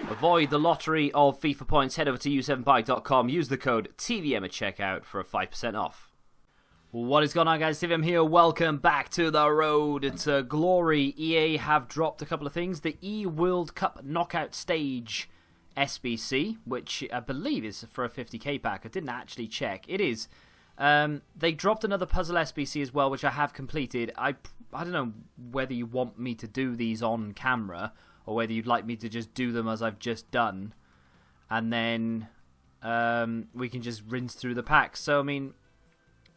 Avoid the lottery of FIFA points. Head over to u7bike.com. Use the code TVM at checkout for a 5% off. What is going on, guys? TVM here. Welcome back to the road to glory. EA have dropped a couple of things. The E-World Cup Knockout Stage SBC, which I believe is for a 50k pack. I didn't actually check. It is. They dropped another puzzle SBC as well, which I have completed. I don't know whether you want me to do these on camera or whether you'd like me to just do them as I've just done. And then we can just rinse through the packs. So, I mean,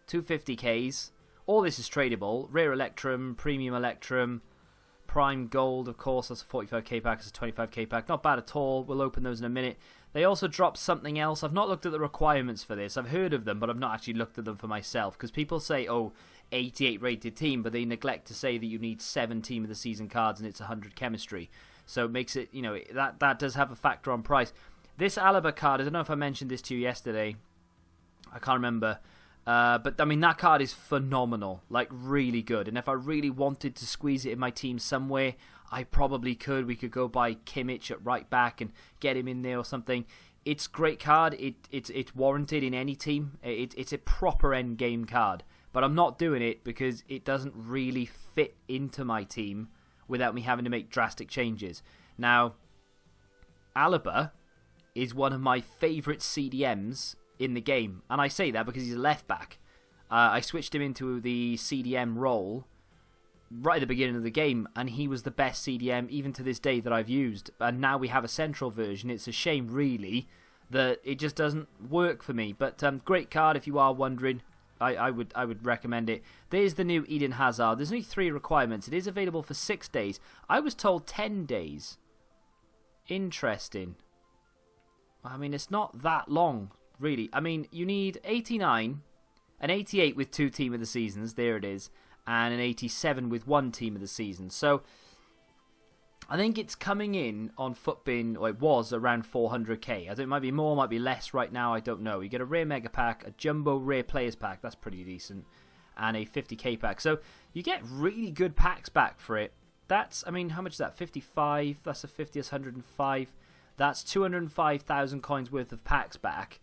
250ks. All this is tradable. Rare Electrum, Premium Electrum, Prime Gold, of course. That's a 45k pack. It's a 25k pack. Not bad at all. We'll open those in a minute. They also dropped something else. I've not looked at the requirements for this. I've heard of them, but I've not actually looked at them for myself. Because people say, oh, 88 rated team, but they neglect to say that you need 7 team of the season cards and it's 100 chemistry. So it makes it, you know, that does have a factor on price. This Alaba card, I don't know if I mentioned this to you yesterday. I can't remember. But, I mean, that card is phenomenal. Like, really good. And if I really wanted to squeeze it in my team somewhere, I probably could. We could go buy Kimmich at right back and get him in there or something. It's a great card. It's warranted in any team. It's a proper end game card. But I'm not doing it because it doesn't really fit into my team without me having to make drastic changes. Now, Alaba is one of my favourite CDMs in the game, and I say that because he's a left back. I switched him into the CDM role right at the beginning of the game, and he was the best CDM even to this day that I've used. And now we have a central version. It's a shame, really, that it just doesn't work for me. But great card if you are wondering. I would recommend it. There's the new Eden Hazard. There's only 3 requirements. It is available for 6 days. I was told 10 days. Interesting. I mean, it's not that long, really. I mean, you need 89, an 88 with 2 team of the seasons, there it is, and an 87 with 1 team of the season. So, I think it's coming in on Footbin, or it was around 400k. I think it might be more, might be less right now, I don't know. You get a rare mega pack, a jumbo rare players pack, that's pretty decent, and a 50k pack. So, you get really good packs back for it. That's, I mean, how much is that? 55, that's a 50, that's 105. That's 205,000 coins worth of packs back.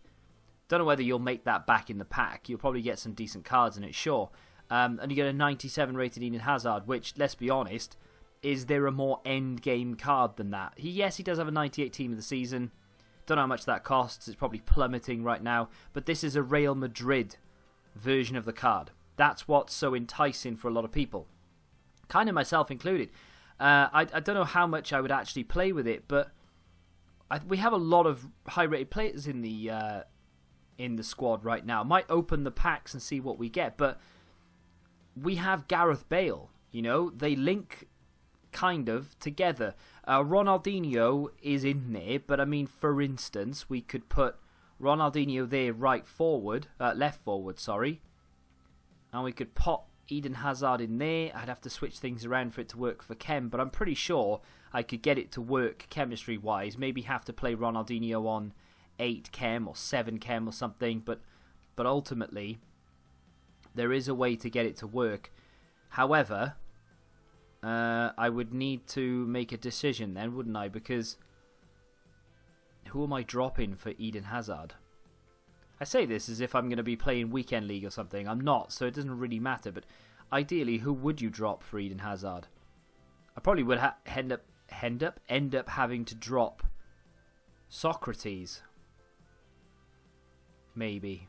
Don't know whether you'll make that back in the pack. You'll probably get some decent cards in it, sure. And you get a 97 rated Eden Hazard, which, let's be honest, is there a more end game card than that? Yes, he does have a 98 team of the season. Don't know how much that costs. It's probably plummeting right now. But this is a Real Madrid version of the card. That's what's so enticing for a lot of people. Kind of myself included. I don't know how much I would actually play with it, but we have a lot of high rated players in the squad right now. Might open the packs and see what we get, but we have Gareth Bale. You know, they link kind of together. Ronaldinho is in there, but I mean, for instance, we could put Ronaldinho there left forward, sorry, and we could pop Eden Hazard in there. I'd have to switch things around for it to work for Chem, but I'm pretty sure I could get it to work chemistry wise. Maybe have to play Ronaldinho on 8 chem or 7 chem or something, but ultimately there is a way to get it to work. However, I would need to make a decision then, wouldn't I? Because who am I dropping for Eden Hazard? I say this as if I'm going to be playing Weekend League or something. I'm not, so it doesn't really matter. But ideally, who would you drop for Eden Hazard? I probably would end up having to drop Socrates. Maybe.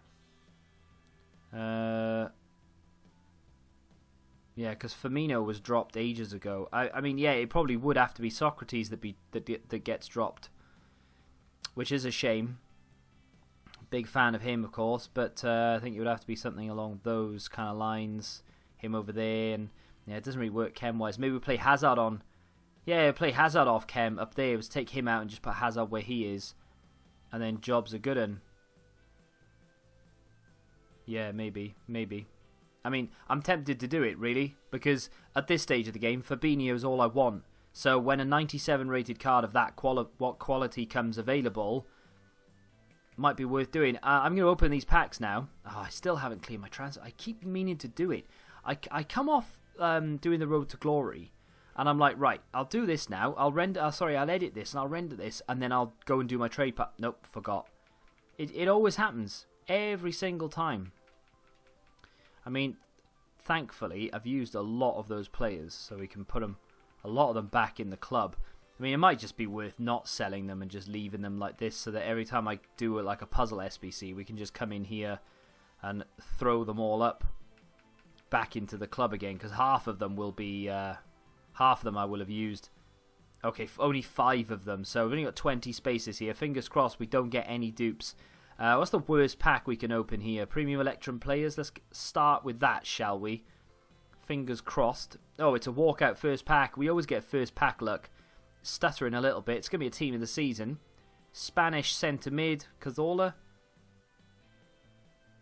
Yeah, because Firmino was dropped ages ago. I mean, yeah, it probably would have to be Socrates that gets dropped, which is a shame. Big fan of him, of course, but I think it would have to be something along those kind of lines. Him over there, and yeah, it doesn't really work chem-wise. Maybe we play Hazard on. Yeah, play Hazard off chem up there. Let's take him out and just put Hazard where he is, and then job's a good one. Yeah, maybe. I mean, I'm tempted to do it, really, because at this stage of the game, Fabinho is all I want. So when a 97 rated card of that quality comes available, might be worth doing. I'm going to open these packs now. Oh, I still haven't cleared my transfer. I keep meaning to do it. I come off doing the Road to Glory, And I'm like, right, I'll do this now. I'll edit this and I'll render this and then I'll go and do my trade pack. Nope, forgot. It always happens. Every single time. I mean, thankfully, I've used a lot of those players so we can put a lot of them back in the club. I mean, it might just be worth not selling them and just leaving them like this so that every time I do like a puzzle SBC, we can just come in here and throw them all up back into the club again, because half of them will be... half of them I will have used. Okay, only 5 of them, so we've only got 20 spaces here. Fingers crossed we don't get any dupes. What's the worst pack we can open here? Premium Electrum players. Let's start with that, shall we? Fingers crossed. Oh, it's a walkout first pack. We always get first pack luck. Stuttering a little bit. It's going to be a team of the season. Spanish centre mid, Cazorla.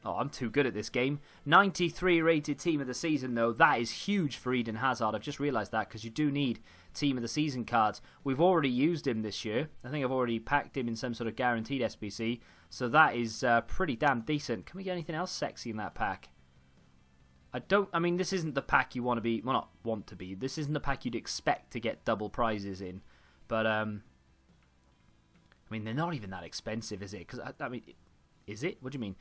Oh, I'm too good at this game. 93 rated team of the season, though. That is huge for Eden Hazard. I've just realised that because you do need team of the season cards. We've already used him this year. I think I've already packed him in some sort of guaranteed SBC. So that is pretty damn decent. Can we get anything else sexy in that pack? I mean, this isn't the pack you want to be... Well, not want to be. This isn't the pack you'd expect to get double prizes in. But, I mean, they're not even that expensive, is it? Because, I mean... Is it? What do you mean?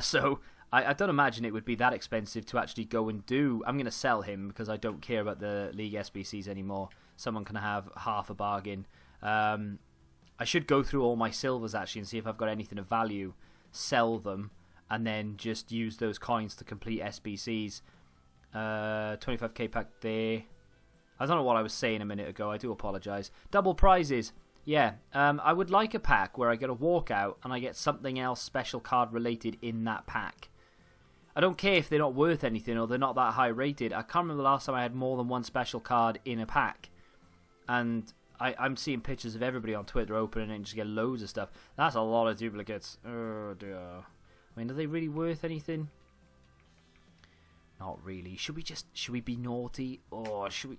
So, I don't imagine it would be that expensive to actually go and do... I'm going to sell him because I don't care about the League SBCs anymore. Someone can have half a bargain. I should go through all my silvers, actually, and see if I've got anything of value. Sell them, and then just use those coins to complete SBCs. 25k pack there. I don't know what I was saying a minute ago. I do apologise. Double prizes. Yeah, I would like a pack where I get a walkout and I get something else special card related in that pack. I don't care if they're not worth anything or they're not that high rated. I can't remember the last time I had more than one special card in a pack. And I'm seeing pictures of everybody on Twitter opening it and just get loads of stuff. That's a lot of duplicates. Oh dear. I mean, are they really worth anything? Not really. Should we be naughty? Or should we...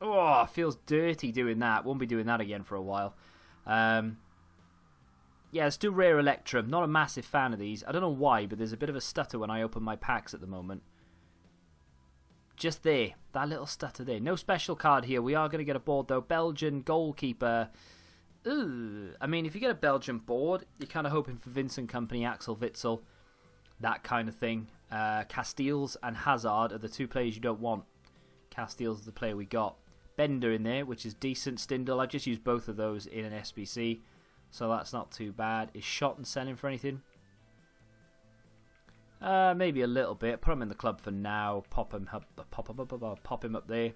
Oh, it feels dirty doing that. Won't be doing that again for a while. Yeah, let's do Rare Electrum. Not a massive fan of these. I don't know why, but there's a bit of a stutter when I open my packs at the moment. Just there. That little stutter there. No special card here. We are going to get a board, though. Belgian goalkeeper. Ooh. I mean, if you get a Belgian board, you're kind of hoping for Vincent Kompany, Axel Witsel, that kind of thing. Casteels and Hazard are the 2 players you don't want. Casteels is the player we got. Bender in there, which is decent. Stindl, I've just used both of those in an SBC, so that's not too bad. Is Shot and selling for anything? Maybe a little bit. Put him in the club for now. Pop him up there.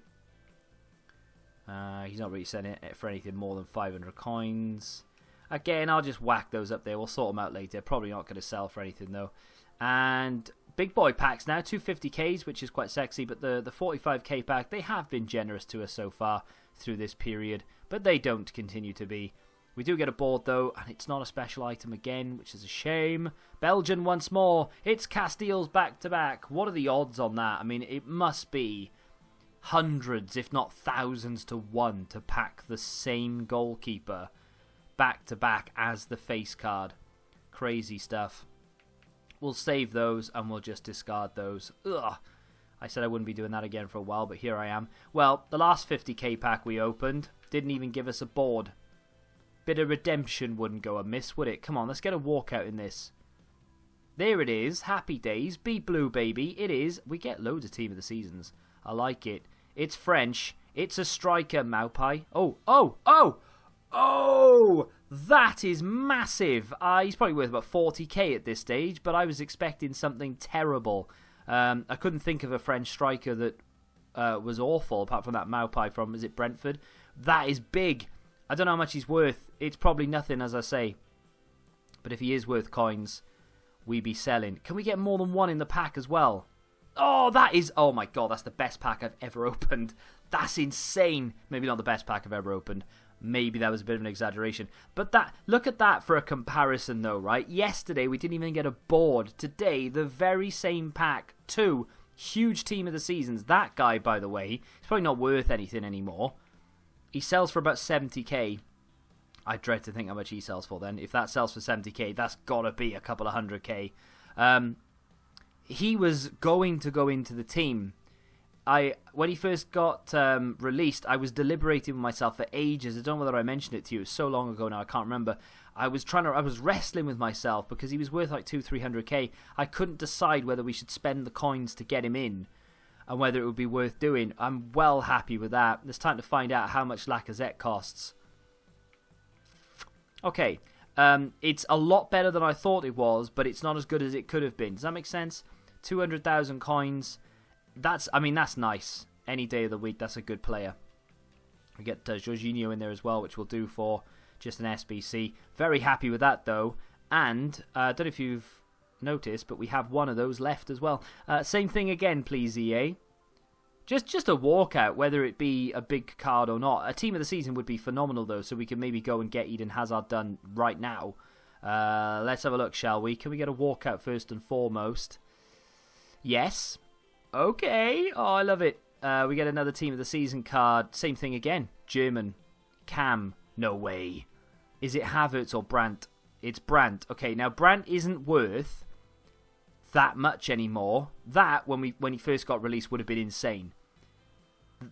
He's not really selling it for anything more than 500 coins. Again, I'll just whack those up there. We'll sort them out later. Probably not going to sell for anything, though. And... big boy packs now, 250ks, which is quite sexy, but the 45k pack, they have been generous to us so far through this period, but they don't continue to be. We do get a board, though, and it's not a special item again, which is a shame. Belgian once more. It's Casteels back-to-back. What are the odds on that? I mean, it must be hundreds, if not thousands to 1 to pack the same goalkeeper back-to-back as the face card. Crazy stuff. We'll save those and we'll just discard those. Ugh. I said I wouldn't be doing that again for a while, but here I am. Well, the last 50k pack we opened didn't even give us a board. Bit of redemption wouldn't go amiss, would it? Come on, let's get a walkout in this. There it is. Happy days. Be blue, baby. It is. We get loads of team of the seasons. I like it. It's French. It's a striker, Maupai. Oh! That is massive. He's probably worth about 40k at this stage, but I was expecting something terrible. I couldn't think of a French striker that was awful, apart from that Maupai from, is it Brentford? That is big. I don't know how much he's worth. It's probably nothing, as I say. But if he is worth coins, we be selling. Can we get more than one in the pack as well? Oh, that is... oh my god, that's the best pack I've ever opened. That's insane. Maybe not the best pack I've ever opened. Maybe that was a bit of an exaggeration. But that, look at that for a comparison though, right? Yesterday we didn't even get a board. Today, the very same pack. 2 huge team of the seasons. That guy, by the way, he's probably not worth anything anymore. He sells for about 70k. I dread to think how much he sells for then. If that sells for 70k, that's gotta be a couple of 100k. He was going to go into the team. when he first got released, I was deliberating with myself for ages. I don't know whether I mentioned it to you. It was so long ago now, I can't remember. I was wrestling with myself because he was worth like 200-300k. I couldn't decide whether we should spend the coins to get him in and whether it would be worth doing. I'm well happy with that. It's time to find out how much Lacazette costs. Okay, it's a lot better than I thought it was, but it's not as good as it could have been. Does that make sense? 200,000 coins. That's nice. Any day of the week, that's a good player. We get Jorginho in there as well, which will do for just an SBC. Very happy with that, though. And I don't know if you've noticed, but we have one of those left as well. Same thing again, please, EA. Just a walkout, whether it be a big card or not. A team of the season would be phenomenal, though, so we can maybe go and get Eden Hazard done right now. Let's have a look, shall we? Can we get a walkout first and foremost? Yes. Okay. Oh, I love it. We get another team of the season card. Same thing again. German. Cam. No way. Is it Havertz or Brandt? It's Brandt. Okay, now Brandt isn't worth that much anymore. That, when he first got released, would have been insane.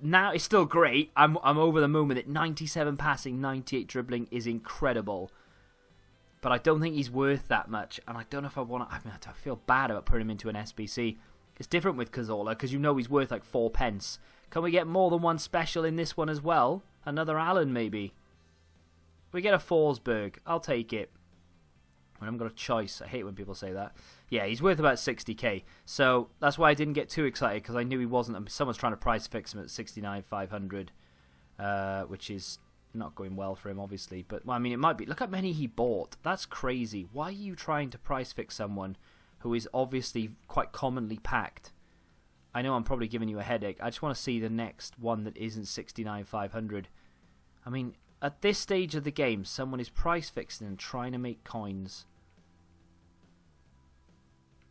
Now it's still great. I'm over the moon with it. 97 passing, 98 dribbling is incredible. But I don't think he's worth that much. And I don't know if I want to... I mean, I feel bad about putting him into an SBC. It's different with Cazorla because you know he's worth like 4 pence. Can we get more than one special in this one as well? Another Allen maybe. We get a Forsberg. I'll take it. I haven't got a choice. I hate when people say that. Yeah, he's worth about 60k. So that's why I didn't get too excited because I knew he wasn't. Someone's trying to price fix him at 69,500, which is not going well for him, obviously. But well, I mean, it might be. Look how many he bought. That's crazy. Why are you trying to price fix someone who is obviously quite commonly packed? I know I'm probably giving you a headache. I just want to see the next one that isn't 69,500. I mean, at this stage of the game, someone is price fixing and trying to make coins.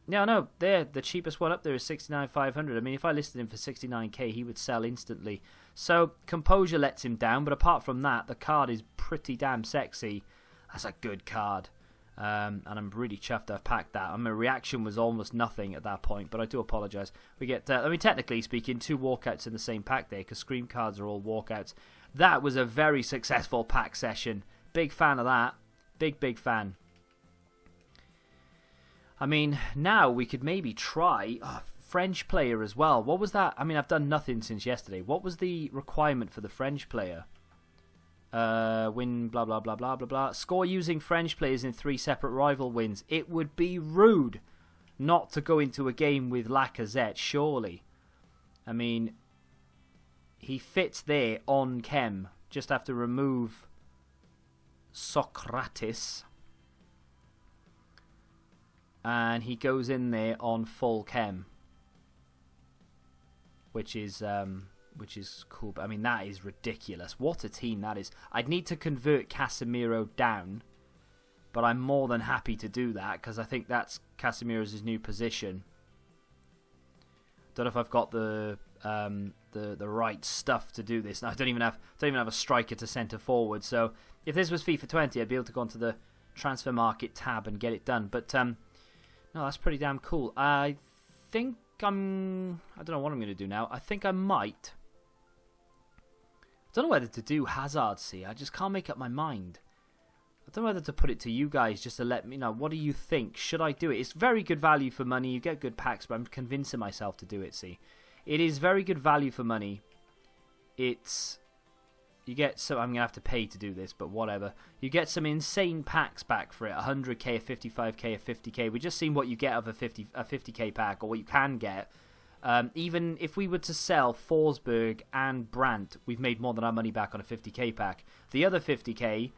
Yeah, no, the cheapest one up there is 69,500. I mean, if I listed him for 69k, he would sell instantly. So, Composure lets him down, but apart from that, the card is pretty damn sexy. That's a good card. And I'm really chuffed I've packed that. I mean, reaction was almost nothing at that point, but I do apologise. We get, I mean, technically speaking, 2 walkouts in the same pack there, because Scream cards are all walkouts. That was a very successful pack session. Big fan of that. Big fan. I mean, now we could maybe try French player as well. What was that? I mean, I've done nothing since yesterday. What was the requirement for the French player? Win, blah, blah, blah, blah, blah, blah. Score using French players in 3 separate rival wins. It would be rude not to go into a game with Lacazette, surely. I mean, he fits there on Chem. Just have to remove Socrates. And he goes in there on full Chem. Which is cool. But I mean, that is ridiculous. What a team that is. I'd need to convert Casemiro down, but I'm more than happy to do that because I think that's Casemiro's new position. Don't know if I've got the right stuff to do this. I don't even have a striker to centre forward. So if this was FIFA 20, I'd be able to go onto the transfer market tab and get it done. But no, that's pretty damn cool. I think I don't know what I'm going to do now. I think I might. I don't know whether to do Hazard, see. I just can't make up my mind. I don't know whether to put it to you guys just to let me know. What do you think? Should I do it? It's very good value for money. You get good packs, but I'm convincing myself to do it, see. It is very good value for money. You get some... I'm going to have to pay to do this, but whatever. You get some insane packs back for it. 100k, a 55k, a 50k. We've just seen what you get of a 50k pack, or what you can get. Even if we were to sell Forsberg and Brandt, we've made more than our money back on a 50k pack. The other 50k,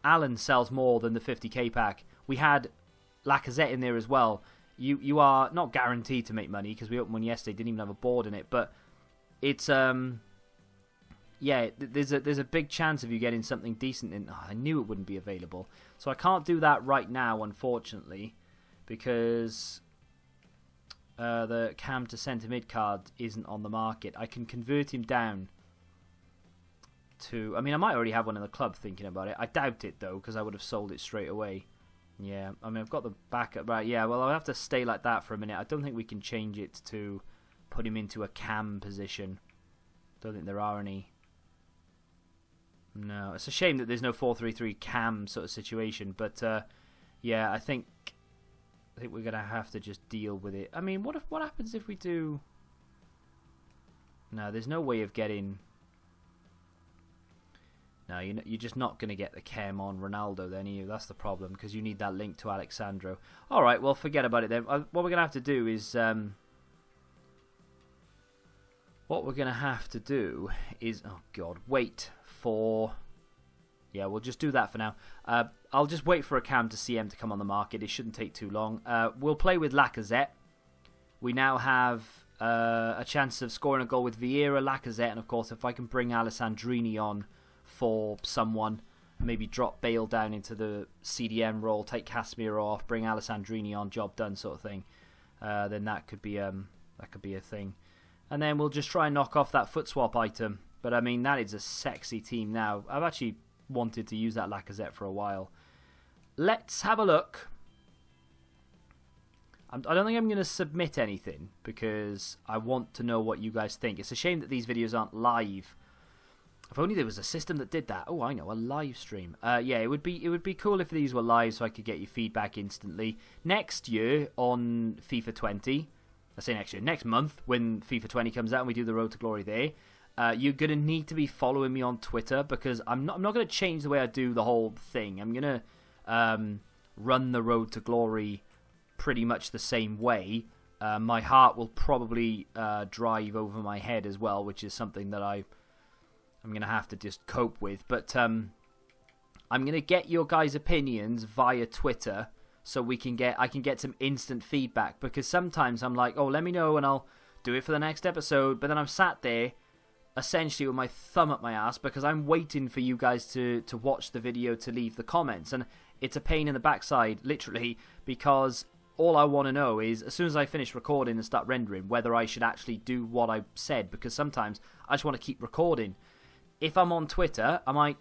Allen sells more than the 50k pack. We had Lacazette in there as well. You are not guaranteed to make money, because we opened one yesterday, didn't even have a board in it, but it's... yeah, there's a big chance of you getting something decent in. Oh, I knew it wouldn't be available. So I can't do that right now, unfortunately, because the cam to centre mid card isn't on the market. I can convert him down to... I mean, I might already have one in the club thinking about it. I doubt it, though, because I would have sold it straight away. Yeah, I mean, I've got the backup. Right, yeah, well, I'll have to stay like that for a minute. I don't think we can change it to put him into a cam position. Don't think there are any. No, it's a shame that there's no 4-3-3 cam sort of situation. But yeah, I think we're gonna have to just deal with it. I mean, what happens if we do? No, there's no way of getting. No, you're just not going to get the chem on Ronaldo then, are you? That's the problem, because you need that link to Alexandro. All right, well, forget about it then. What we're going to have to do is... Oh, God, wait for... Yeah, we'll just do that for now. I'll just wait for a cam to CM to come on the market. It shouldn't take too long. We'll play with Lacazette. We now have a chance of scoring a goal with Vieira, Lacazette, and, of course, if I can bring Alessandrini on for someone, maybe drop Bale down into the CDM role, take Casemiro off, bring Alessandrini on, job done sort of thing, then that could be a thing. And then we'll just try and knock off that foot swap item. But I mean, that is a sexy team now. I've actually wanted to use that Lacazette for a while. Let's have a look. I don't think I'm going to submit anything because I want to know what you guys think. It's a shame that these videos aren't live. If only there was a system that did that. Oh, I know, a live stream. Yeah, it would be cool if these were live so I could get your feedback instantly. Next year on FIFA 20, I say next year, next month when FIFA 20 comes out and we do the Road to Glory there, you're going to need to be following me on Twitter because I'm not going to change the way I do the whole thing. I'm going to run the Road to Glory pretty much the same way. My heart will probably drive over my head as well, which is something that I'm going to have to just cope with. But I'm going to get your guys' opinions via Twitter so I can get some instant feedback. Because sometimes I'm like, oh, let me know and I'll do it for the next episode. But then I'm sat there essentially with my thumb up my ass because I'm waiting for you guys to watch the video to leave the comments. And it's a pain in the backside, literally, because all I want to know is, as soon as I finish recording and start rendering, whether I should actually do what I said. Because sometimes I just want to keep recording. If I'm on Twitter, I might,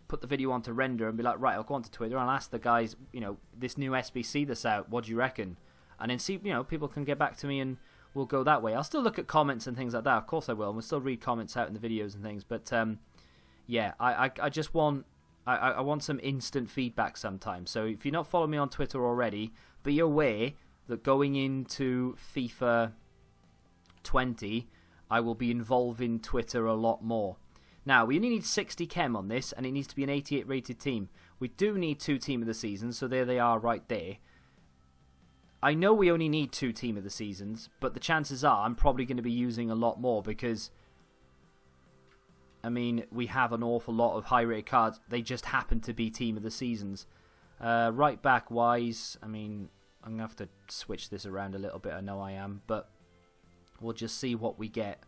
put the video on to render and be like, right, I'll go on to Twitter and I'll ask the guys, this new SBC that's out, what do you reckon? And then see, people can get back to me and we'll go that way. I'll still look at comments and things like that. Of course I will. And we'll still read comments out in the videos and things. But, yeah, I just want... I want some instant feedback sometimes. So if you're not following me on Twitter already, be aware that going into FIFA 20, I will be involving Twitter a lot more. Now, we only need 60 chem on this, and it needs to be an 88 rated team. We do need 2 team of the seasons, so there they are right there. I know we only need 2 team of the seasons, but the chances are I'm probably going to be using a lot more because, I mean, we have an awful lot of high rated cards. They just happen to be team of the seasons. Right back wise, I mean, I'm going to have to switch this around a little bit. I know I am, but we'll just see what we get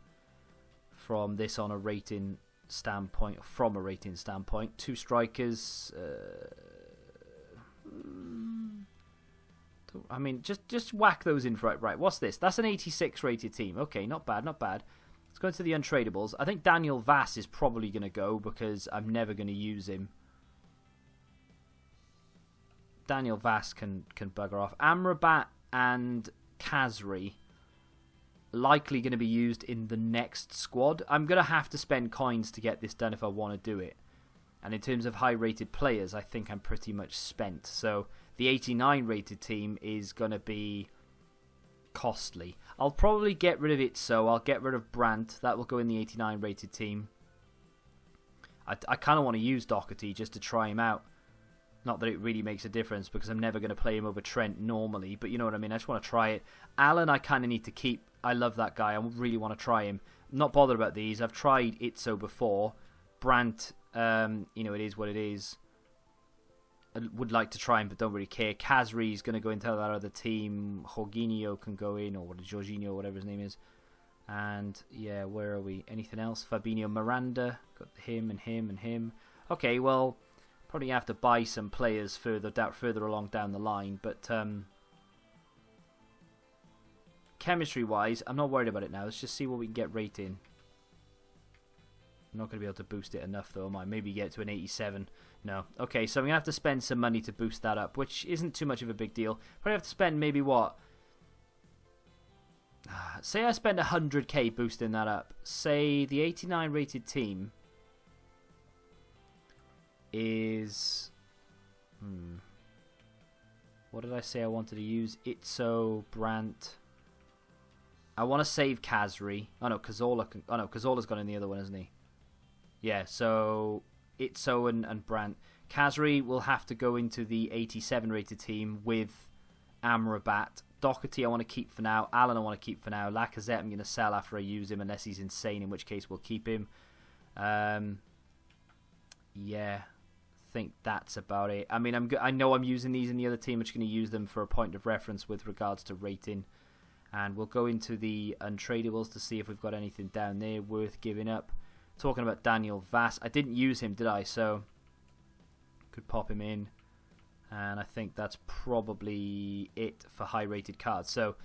from this on a rating standpoint. From a rating standpoint, 2 strikers. I mean, just whack those in for it. Right, what's this? That's an 86 rated team. Okay, not bad, not bad. Let's go into the untradables. I think Daniel Vass is probably going to go because I'm never going to use him. Daniel Vass can bugger off. Amrabat and Kazri likely going to be used in the next squad. I'm going to have to spend coins to get this done if I want to do it. And in terms of high rated players, I think I'm pretty much spent. So the 89 rated team is going to be costly. I'll probably get rid of it, so I'll get rid of Brandt. That will go in the 89 rated team. I kind of want to use Doherty just to try him out. Not that it really makes a difference because I'm never going to play him over Trent normally, but you know what I mean. I just want to try it. Allen I kind of need to keep. I love that guy. I really want to try him. I'm not bothered about these. I've tried Itzo before. Brandt, it is what it is. I would like to try him, but don't really care. Kazri is going to go into that other team. Jorginho can go in, or Jorginho, whatever his name is. And, yeah, where are we? Anything else? Fabinho Miranda. Got him and him and him. Okay, well, probably have to buy some players further along down the line. But chemistry-wise, I'm not worried about it now. Let's just see what we can get rating. I'm not going to be able to boost it enough, though, am I? Maybe get to an 87. No. Okay, so I'm going to have to spend some money to boost that up, which isn't too much of a big deal. Probably have to spend maybe, what? Say I spend 100k boosting that up. Say the 89 rated team is... What did I say I wanted to use? Itzo, Brandt. I want to save Kazri. Oh no, Cazorla's gone in the other one, isn't he? Yeah, so Itzo and Brandt. Kazri will have to go into the 87 rated team with Amrabat. Doherty I want to keep for now. Allen I want to keep for now. Lacazette I'm going to sell after I use him unless he's insane, in which case we'll keep him. Yeah, I think that's about it. I mean, I know I'm using these in the other team. I'm just going to use them for a point of reference with regards to rating. And we'll go into the untradables to see if we've got anything down there worth giving up. Talking about Daniel Vass. I didn't use him, did I? So, could pop him in. And I think that's probably it for high-rated cards. So,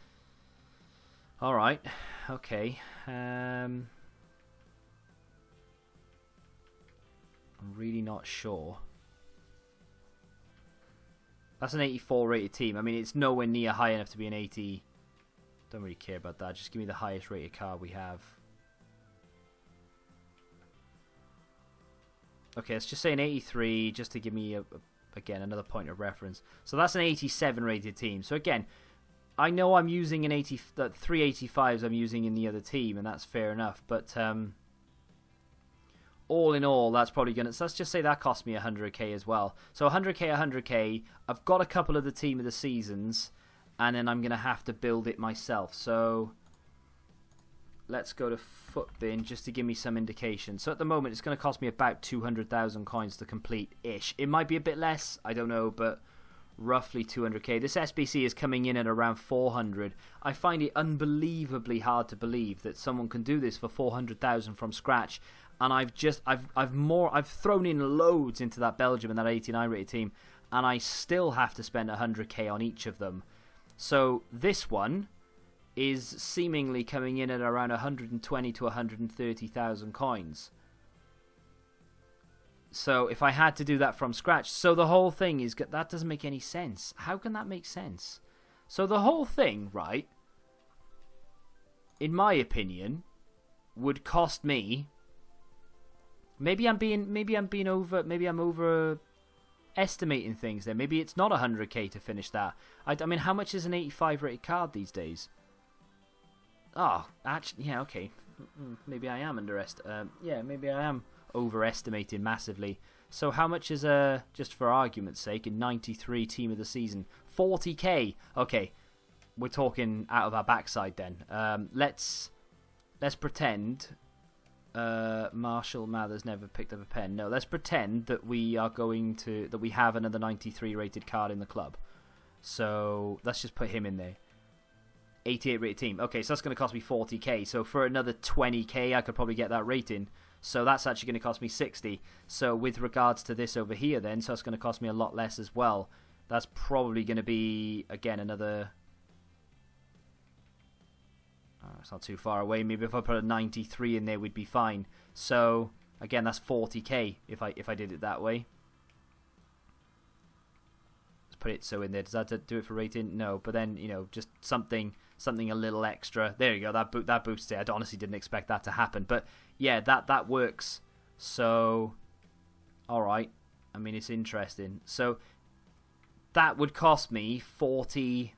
alright. Okay. I'm really not sure. That's an 84 rated team. I mean, it's nowhere near high enough to be an 80. Don't really care about that. Just give me the highest rated card we have. Okay, let's just say an 83 just to give me, again, another point of reference. So that's an 87 rated team. So again, I know I'm using an 80, 385s I'm using in the other team, and that's fair enough. But all in all, that's probably going to... So let's just say that cost me 100k as well. So 100k. I've got a couple of the team of the seasons, and then I'm going to have to build it myself. So let's go to Footbin just to give me some indication. So at the moment, it's going to cost me about 200,000 coins to complete-ish. It might be a bit less, I don't know, but roughly 200k. This SBC is coming in at around 400. I find it unbelievably hard to believe that someone can do this for 400,000 from scratch. And I've thrown in loads into that Belgium and that 89 rated team, and I still have to spend 100k on each of them. So this one is seemingly coming in at around 120 to 130,000 coins. So if I had to do that from scratch, so the whole thing is, that doesn't make any sense. How can that make sense? So the whole thing, right, in my opinion, would cost me... Maybe I'm overestimating things there. Maybe it's not 100k to finish that. I mean, how much is an 85 rated card these days? Oh, actually, yeah, okay. Maybe I am maybe I am overestimating massively. So how much is just for argument's sake, in 93 team of the season? 40k. Okay, we're talking out of our backside then. Let's pretend. Marshall Mathers never picked up a pen. No, let's pretend that we have another 93 rated card in the club. So let's just put him in there. 88 rated team. Okay, so that's going to cost me 40k. So for another 20k, I could probably get that rating. So that's actually going to cost me 60. So with regards to this over here, then, so it's going to cost me a lot less as well. That's probably going to be, again, another... it's not too far away. Maybe if I put a 93 in there, we'd be fine. So again, that's 40k if I did it that way. Let's put it so in there. Does that do it for rating? No, but then just something a little extra. There you go. That boosts it. I honestly didn't expect that to happen, but yeah, that works. So all right. I mean, it's interesting. So that would cost me 40.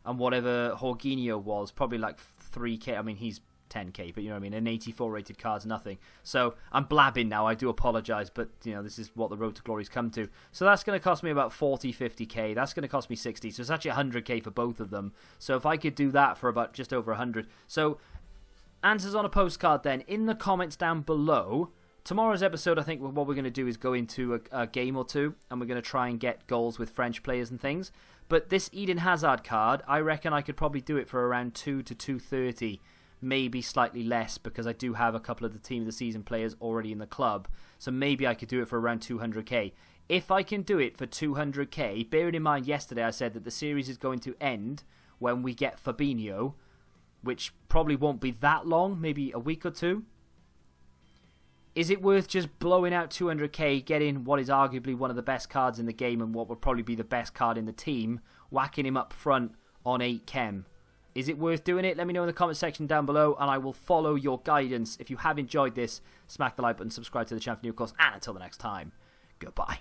And whatever Jorginho was, probably like 3k. I mean, he's 10k, but you know what I mean? An 84 rated card's nothing. So I'm blabbing now. I do apologise, but this is what the Road to Glory's come to. So that's going to cost me about 40, 50k. That's going to cost me 60. So it's actually 100k for both of them. So if I could do that for about just over 100. So answers on a postcard then in the comments down below. Tomorrow's episode, I think what we're going to do is go into a game or two, and we're going to try and get goals with French players and things. But this Eden Hazard card, I reckon I could probably do it for around 2 to 230, maybe slightly less, because I do have a couple of the team of the season players already in the club. So maybe I could do it for around 200k. If I can do it for 200k, bearing in mind yesterday I said that the series is going to end when we get Fabinho, which probably won't be that long, maybe a week or two. Is it worth just blowing out 200k, getting what is arguably one of the best cards in the game and what would probably be the best card in the team, whacking him up front on 8 chem Is it worth doing it? Let me know in the comment section down below, and I will follow your guidance. If you have enjoyed this, smack the like button, subscribe to the channel for new course, and until the next time, goodbye.